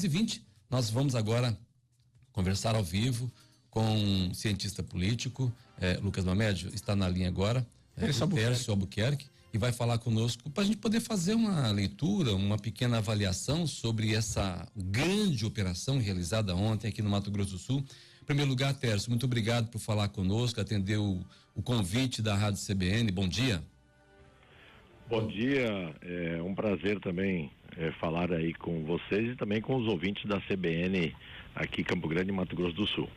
20h20, nós vamos agora conversar ao vivo com um cientista político, Lucas Mamédio, está na linha agora, Tércio Albuquerque, e vai falar conosco para a gente poder fazer uma leitura, uma pequena avaliação sobre essa grande operação realizada ontem aqui no Mato Grosso do Sul. Em primeiro lugar, Tércio, muito obrigado por falar conosco, atender o convite da Rádio CBN. Bom dia. Bom dia, é um prazer também falar aí com vocês e também com os ouvintes da CBN aqui em Campo Grande, Mato Grosso do Sul.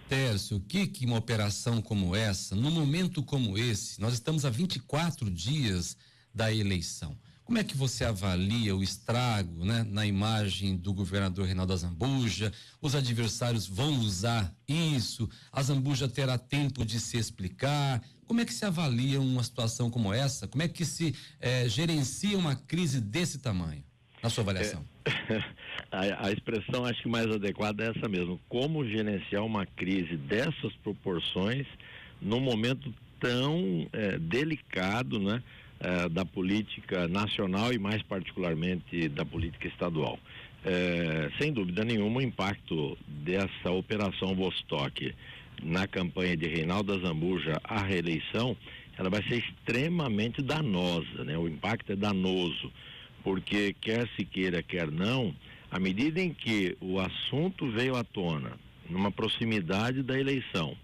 Tércio, o que uma operação como essa, num momento como esse, nós estamos a 24 dias da eleição. Como é que você avalia o estrago, né, na imagem do governador Reinaldo Azambuja? Os adversários vão usar isso? Azambuja terá tempo de se explicar? Como é que se avalia uma situação como essa? Como é que se gerencia uma crise desse tamanho, na sua avaliação? A expressão acho que mais adequada é essa mesmo. Como gerenciar uma crise dessas proporções num momento tão delicado, né? Da política nacional e mais particularmente da política estadual. Sem dúvida nenhuma, o impacto dessa operação Vostok na campanha de Reinaldo Azambuja à reeleição, ela vai ser extremamente danosa, né? O impacto é danoso, porque quer se queira, quer não, à medida em que o assunto veio à tona, numa proximidade da eleição,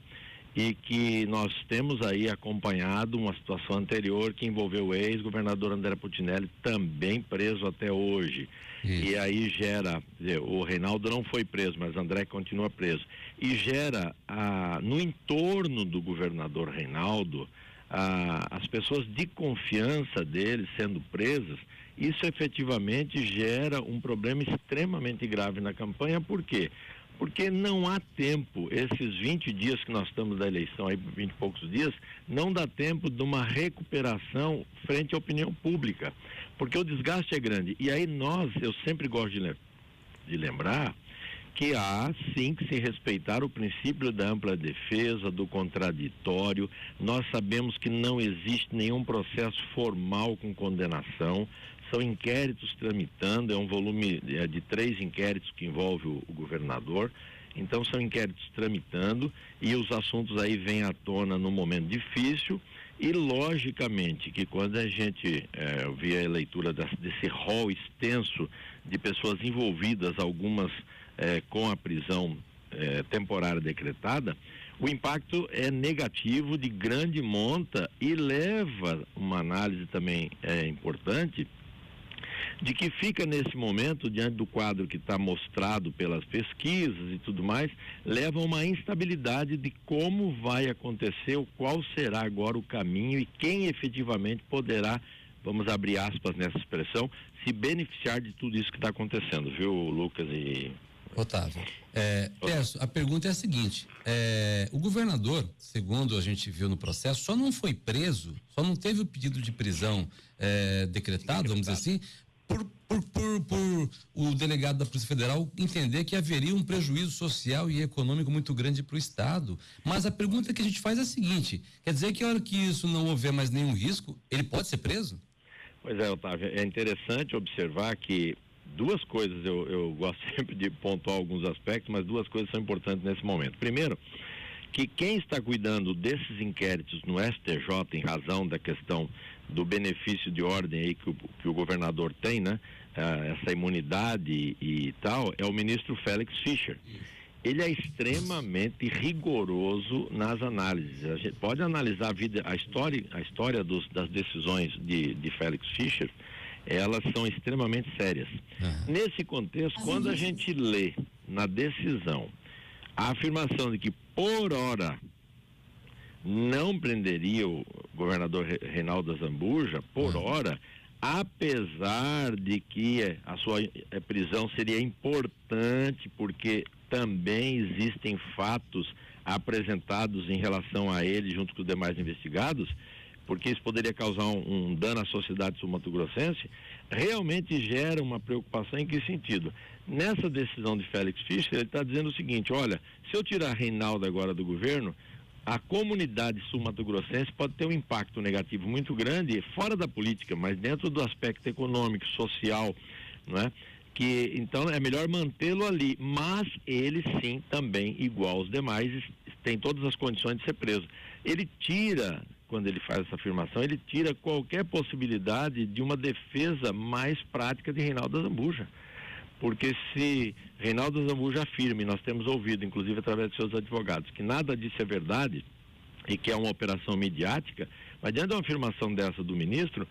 e que nós temos aí acompanhado uma situação anterior que envolveu o ex-governador André Putinelli, também preso até hoje. Isso. E aí gera, o Reinaldo não foi preso, mas André continua preso. E gera, no entorno do governador Reinaldo, as pessoas de confiança dele sendo presas, isso efetivamente gera um problema extremamente grave na campanha. Por quê? Porque não há tempo, esses 20 dias que nós estamos da eleição, aí 20 e poucos dias, não dá tempo de uma recuperação frente à opinião pública, porque o desgaste é grande. E aí eu sempre gosto de lembrar que há sim que se respeitar o princípio da ampla defesa, do contraditório. Nós sabemos que não existe nenhum processo formal com condenação, são inquéritos tramitando, é um volume de 3 inquéritos que envolve o governador, então são inquéritos tramitando e os assuntos aí vêm à tona num momento difícil. E logicamente que quando a gente vê a leitura desse rol extenso de pessoas envolvidas, algumas com a prisão temporária decretada, o impacto é negativo, de grande monta, e leva uma análise também importante de que fica nesse momento, diante do quadro que está mostrado pelas pesquisas e tudo mais, leva a uma instabilidade de como vai acontecer, qual será agora o caminho e quem efetivamente poderá, vamos abrir aspas nessa expressão, se beneficiar de tudo isso que está acontecendo, viu, Lucas e Otávio? Tércio, a pergunta é a seguinte: o governador, segundo a gente viu no processo, só não foi preso, só não teve o pedido de prisão decretado, vamos dizer assim, por o delegado da Polícia Federal entender que haveria um prejuízo social e econômico muito grande para o Estado. Mas a pergunta que a gente faz é a seguinte: quer dizer que a hora que isso não houver mais nenhum risco, ele pode ser preso? Pois é, Otávio, é interessante observar que duas coisas, eu gosto sempre de pontuar alguns aspectos, mas duas coisas são importantes nesse momento. Primeiro, que quem está cuidando desses inquéritos no STJ, em razão da questão do benefício de ordem aí que o governador tem, né? Essa imunidade e tal, é o ministro Félix Fischer. Ele é extremamente rigoroso nas análises. A gente pode analisar a história das decisões de Félix Fischer, elas são extremamente sérias. Nesse contexto, quando a gente lê na decisão a afirmação de que por hora não prenderia o governador Reinaldo Azambuja, por hora, apesar de que a sua prisão seria importante, porque também existem fatos apresentados em relação a ele junto com os demais investigados, porque isso poderia causar um dano à sociedade sul-mato-grossense, realmente gera uma preocupação. Em que sentido? Nessa decisão de Félix Fischer, ele está dizendo o seguinte: olha, se eu tirar Reinaldo agora do governo, a comunidade sul-mato-grossense pode ter um impacto negativo muito grande, fora da política, mas dentro do aspecto econômico, social, não é? que então é melhor mantê-lo ali, mas ele sim também, igual aos demais, tem todas as condições de ser preso. Ele tira, quando ele faz essa afirmação, ele tira qualquer possibilidade de uma defesa mais prática de Reinaldo Azambuja. Porque se Reinaldo Azambuja afirma, e nós temos ouvido, inclusive através de seus advogados, que nada disso é verdade e que é uma operação midiática, mas diante de uma afirmação dessa do ministro,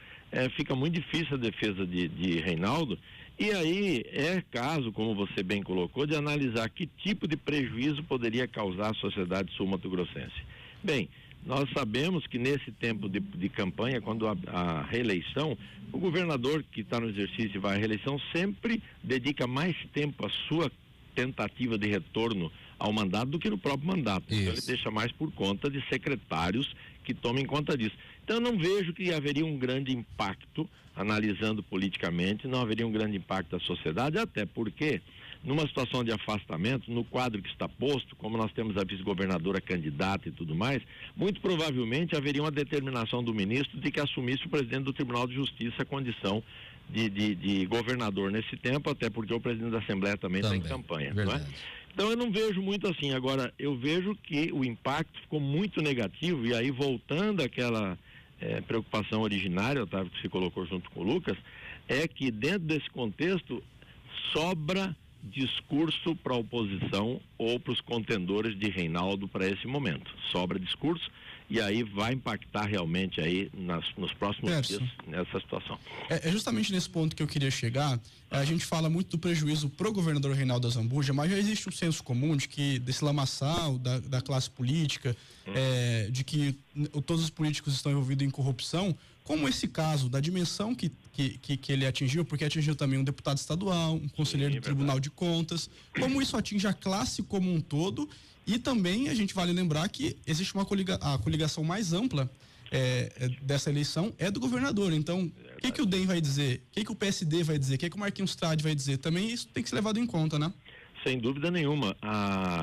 fica muito difícil a defesa de Reinaldo, e aí é caso, como você bem colocou, de analisar que tipo de prejuízo poderia causar à sociedade sul-mato-grossense. Bem, nós sabemos que nesse tempo de campanha, quando a reeleição, o governador que está no exercício e vai à reeleição sempre dedica mais tempo à sua tentativa de retorno ao mandato do que no próprio mandato. Isso. Então ele deixa mais por conta de secretários que tomem conta disso. Então eu não vejo que haveria um grande impacto, analisando politicamente, não haveria um grande impacto da sociedade, até porque numa situação de afastamento, no quadro que está posto, como nós temos a vice-governadora candidata e tudo mais, muito provavelmente haveria uma determinação do ministro de que assumisse o presidente do Tribunal de Justiça a condição de governador nesse tempo, até porque o presidente da Assembleia também está em campanha. Não é? Então eu não vejo muito assim. Agora, eu vejo que o impacto ficou muito negativo, e aí voltando àquela preocupação originária, Otávio, que se colocou junto com o Lucas, é que dentro desse contexto sobra discurso para a oposição ou para os contendores de Reinaldo para esse momento. Sobra discurso, e aí vai impactar realmente aí nos próximos dias nessa situação. É justamente nesse ponto que eu queria chegar. A gente fala muito do prejuízo pro governador Reinaldo Azambuja, mas já existe um senso comum de que desse lamaçal da classe política, de que todos os políticos estão envolvidos em corrupção, como esse caso, da dimensão que ele atingiu, porque atingiu também um deputado estadual, um conselheiro do Tribunal de Contas, como isso atinge a classe como um todo. E também a gente vale lembrar que existe a coligação mais ampla dessa eleição é do governador. Então, o que o DEM vai dizer? O que o PSD vai dizer? O que o Marquinhos Trade vai dizer? Também isso tem que ser levado em conta, né? Sem dúvida nenhuma.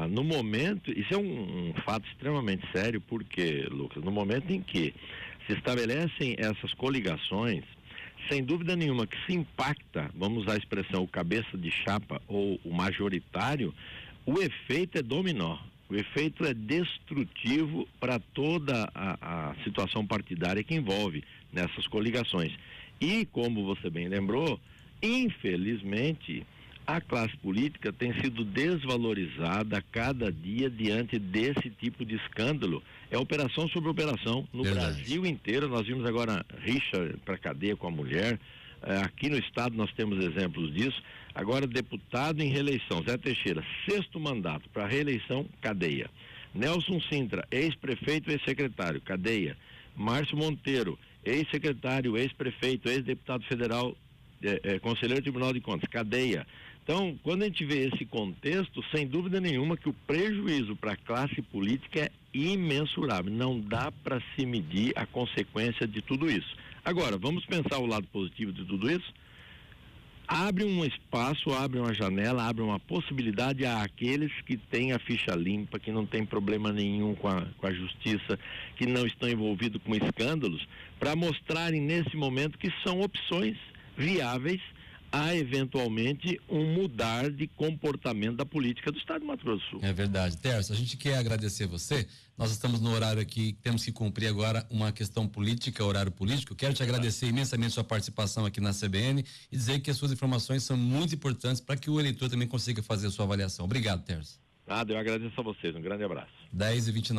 No momento, isso é um fato extremamente sério, porque, Lucas, no momento em que se estabelecem essas coligações, sem dúvida nenhuma que se impacta, vamos usar a expressão, o cabeça de chapa ou o majoritário, o efeito é dominó. O efeito é destrutivo para toda a situação partidária que envolve nessas coligações. E, como você bem lembrou, infelizmente, a classe política tem sido desvalorizada a cada dia diante desse tipo de escândalo. É operação sobre operação. No Brasil inteiro, nós vimos agora rixa para cadeia com a mulher. Aqui no estado nós temos exemplos disso. Agora, deputado em reeleição, Zé Teixeira, 6º mandato para reeleição, cadeia. Nelson Sintra, ex-prefeito, ex-secretário, cadeia. Márcio Monteiro, ex-secretário, ex-prefeito, ex-deputado federal, conselheiro do Tribunal de Contas, cadeia. Então, quando a gente vê esse contexto, sem dúvida nenhuma que o prejuízo para a classe política é imensurável. Não dá para se medir a consequência de tudo isso. Agora, vamos pensar o lado positivo de tudo isso? Abre um espaço, abre uma janela, abre uma possibilidade àqueles que têm a ficha limpa, que não tem problema nenhum com a justiça, que não estão envolvidos com escândalos, para mostrarem nesse momento que são opções viáveis a eventualmente um mudar de comportamento da política do estado de Mato Grosso do Sul. É verdade. Tércio, a gente quer agradecer você. Nós estamos no horário aqui, temos que cumprir agora uma questão política, horário político. Quero te agradecer imensamente sua participação aqui na CBN e dizer que as suas informações são muito importantes para que o eleitor também consiga fazer a sua avaliação. Obrigado, Tércio. Eu agradeço a vocês. Um grande abraço. 10h29.